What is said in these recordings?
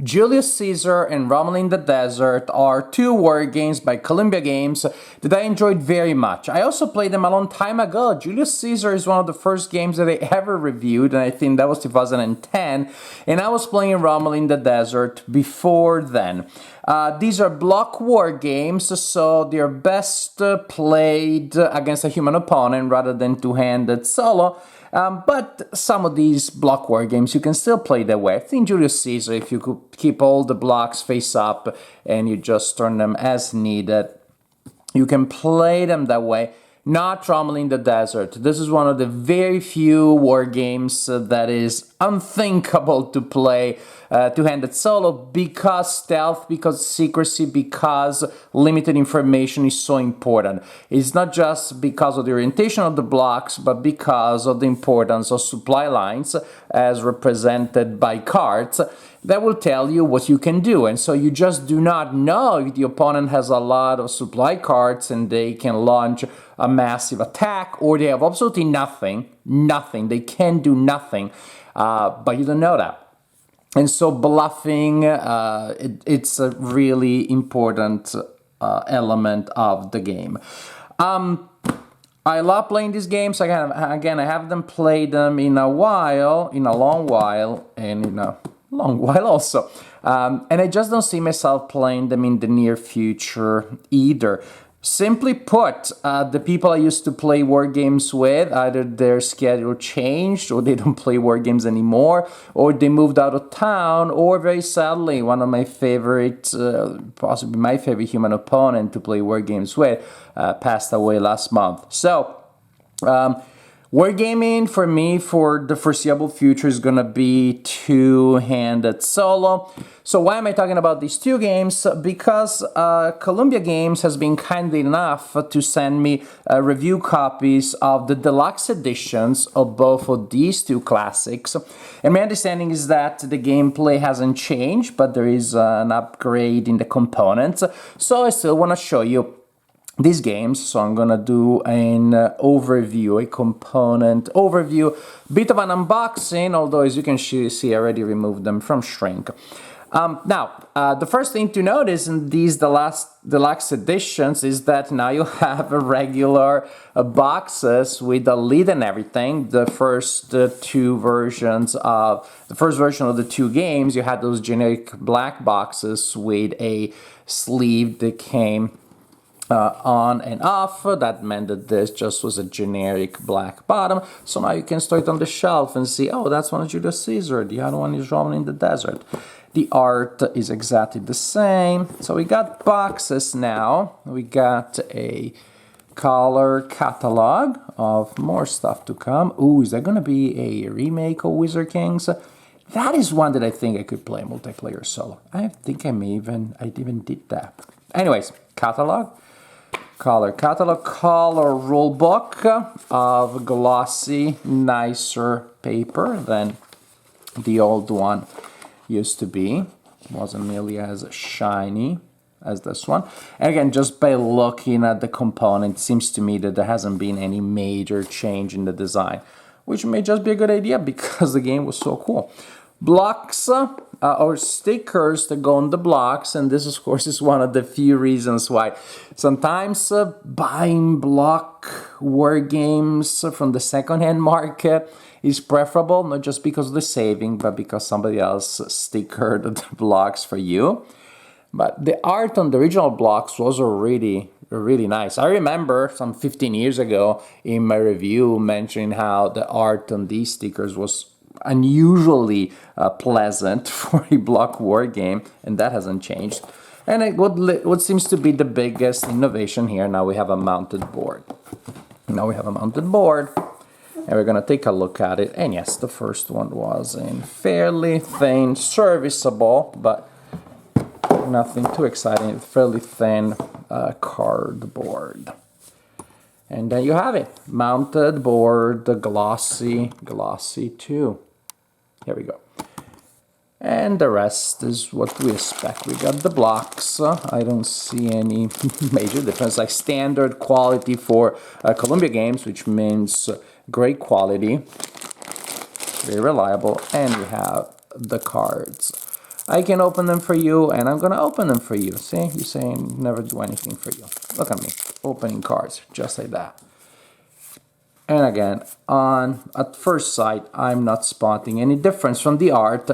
Julius Caesar and Rommel in the Desert are two war games by Columbia Games that I enjoyed very much. I also played them a long time ago. Julius Caesar is one of the first games that I ever reviewed, and I think that was 2010, and I was playing Rommel in the Desert before then. These are block war games, so they're best played against a human opponent rather than two-handed solo. But some of these block war games you can still play that way. I think Julius Caesar, if you could keep all the blocks face up and you just turn them as needed, you can play them that way. Not Rommel in the Desert. This is one of the very few war games that is unthinkable to play two-handed solo because stealth, because secrecy, because limited information is so important. It's not just because of the orientation of the blocks, but because of the importance of supply lines as represented by cards that will tell you what you can do. And so you just do not know if the opponent has a lot of supply cards and they can launch a massive attack, or they have absolutely nothing, they can do nothing, but you don't know that. And so bluffing, it's a really important element of the game. I love playing these games. Again, I haven't played them in a long while, and in a long while also. And I just don't see myself playing them in the near future either. Simply put, the people I used to play war games with, either their schedule changed, or they don't play war games anymore, or they moved out of town, or very sadly, one of my favorite, possibly my favorite human opponent to play war games with, passed away last month. So, wargaming for me for the foreseeable future is gonna be two-handed solo. So why am I talking about these two games? Because Columbia Games has been kind enough to send me review copies of the deluxe editions of both of these two classics. And my understanding is that the gameplay hasn't changed, but there is an upgrade in the components. So I still want to show you these games, so I'm gonna do an overview, a component overview, bit of an unboxing, although as you can see, I already removed them from shrink. Now, the first thing to notice in these deluxe editions is that now you have regular boxes with a lid and everything. The first version of the two games, you had those generic black boxes with a sleeve that came on and off. That meant that this just was a generic black bottom. So now you can store it on the shelf and see, oh, that's one of Julius Caesar. The other one is Rommel in the Desert. The art is exactly the same. So we got boxes now. We got a color catalog of more stuff to come. Ooh, is that going to be a remake of Wizard Kings? That is one that I think I could play multiplayer solo. I think I even did that. Anyways, catalog. Color rulebook of glossy, nicer paper than the old one used to be. Wasn't nearly as shiny as this one. And again, just by looking at the component, it seems to me that there hasn't been any major change in the design, which may just be a good idea because the game was so cool. Blocks or stickers that go on the blocks, and this of course is one of the few reasons why sometimes buying block war games from the second-hand market is preferable, not just because of the saving, but because somebody else stickered the blocks for you. But the art on the original blocks was already really nice. I remember some 15 years ago in my review mentioning how the art on these stickers was unusually pleasant for a block war game, and that hasn't changed. And what seems to be the biggest innovation here, now we have a mounted board. And we're gonna take a look at it. And yes, the first one was in fairly thin, serviceable, but nothing too exciting, fairly thin cardboard. And there you have it, mounted board, glossy too. Here we go. And the rest is what we expect. We got the blocks. I don't see any major difference, like standard quality for Columbia Games, which means great quality, very reliable, and we have the cards. I can open them for you, and I'm gonna open them for you. See, you're saying never do anything for you. Look at me, opening cards, just like that. And again, at first sight, I'm not spotting any difference from the art.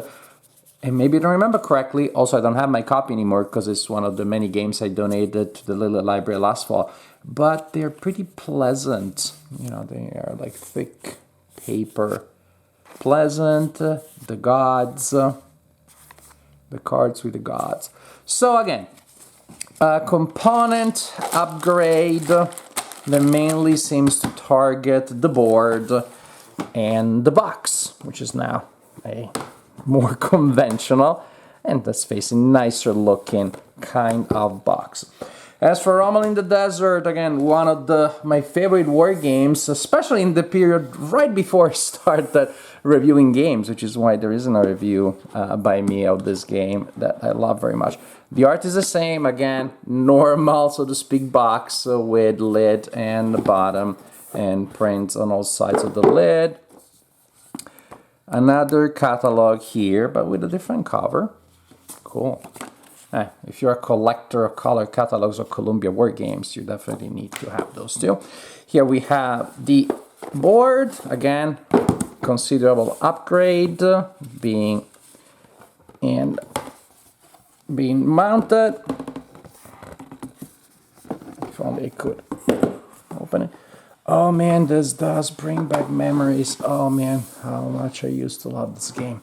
And maybe I don't remember correctly. Also, I don't have my copy anymore because it's one of the many games I donated to the little library last fall. But they're pretty pleasant. You know, they are like thick paper. Pleasant. The gods. The cards with the gods. So again, a component upgrade that mainly seems to target the board and the box, which is now a more conventional and let's face it, nicer looking kind of box. As for Rommel in the Desert, again, one of my favorite war games, especially in the period right before I started reviewing games, which is why there isn't a review by me of this game that I love very much. The art is the same, again, normal, so to speak, box with lid and the bottom and prints on all sides of the lid. Another catalog here, but with a different cover. Cool. If you're a collector of color catalogs of Columbia War Games, you definitely need to have those too. Here we have the board, again, considerable upgrade, being mounted. If only I could open it. Oh man, this does bring back memories. Oh man, how much I used to love this game.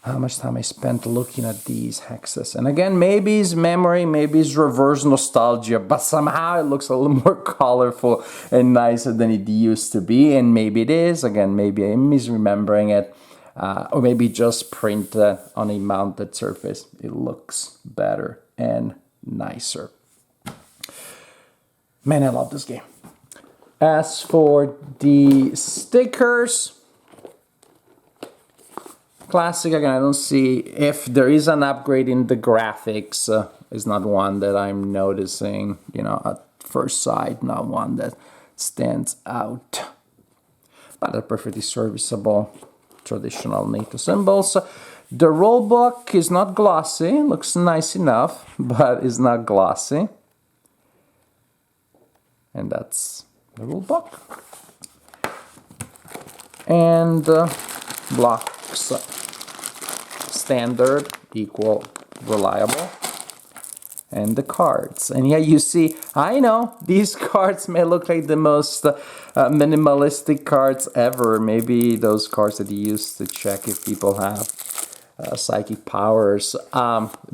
How much time I spent looking at these hexes. And again, maybe it's memory, maybe it's reverse nostalgia, but somehow it looks a little more colorful and nicer than it used to be. And maybe it is. Again, maybe I'm misremembering it. Or maybe just printed on a mounted surface. It looks better and nicer. Man, I love this game. As for the stickers, classic, again, I don't see if there is an upgrade in the graphics. Is not one that I'm noticing, you know, at first sight, not one that stands out. But they're perfectly serviceable, traditional NATO symbols. The rule book is not glossy, looks nice enough, but is not glossy. And that's the rule book. And blocks. Standard, equal, reliable, and the cards. And here you see, I know, these cards may look like the most minimalistic cards ever. Maybe those cards that you use to check if people have psychic powers,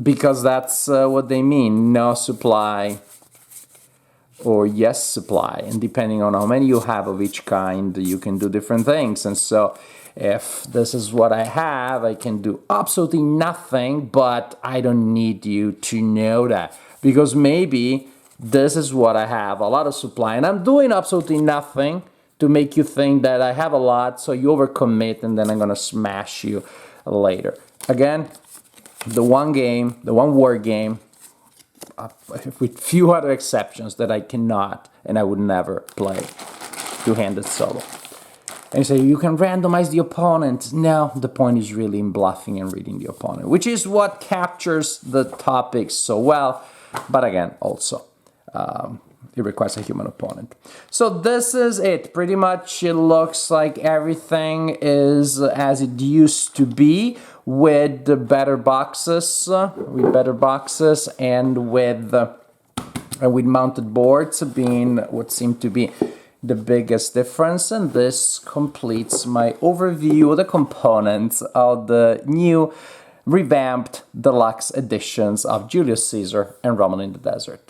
because that's what they mean, no supply or yes supply. And depending on how many you have of each kind, you can do different things. And so if this is what I have, I can do absolutely nothing, but I don't need you to know that. Because maybe this is what I have, a lot of supply, and I'm doing absolutely nothing to make you think that I have a lot, so you overcommit, and then I'm gonna smash you later. Again, the one war game, with few other exceptions, that I cannot and I would never play two-handed solo. And you say, you can randomize the opponent. No, the point is really in bluffing and reading the opponent, which is what captures the topic so well. But again, also, it requires a human opponent. So this is it. Pretty much it looks like everything is as it used to be, with the better boxes, and with mounted boards being what seemed to be the biggest difference. And this completes my overview of the components of the new revamped deluxe editions of Julius Caesar and Rommel in the Desert.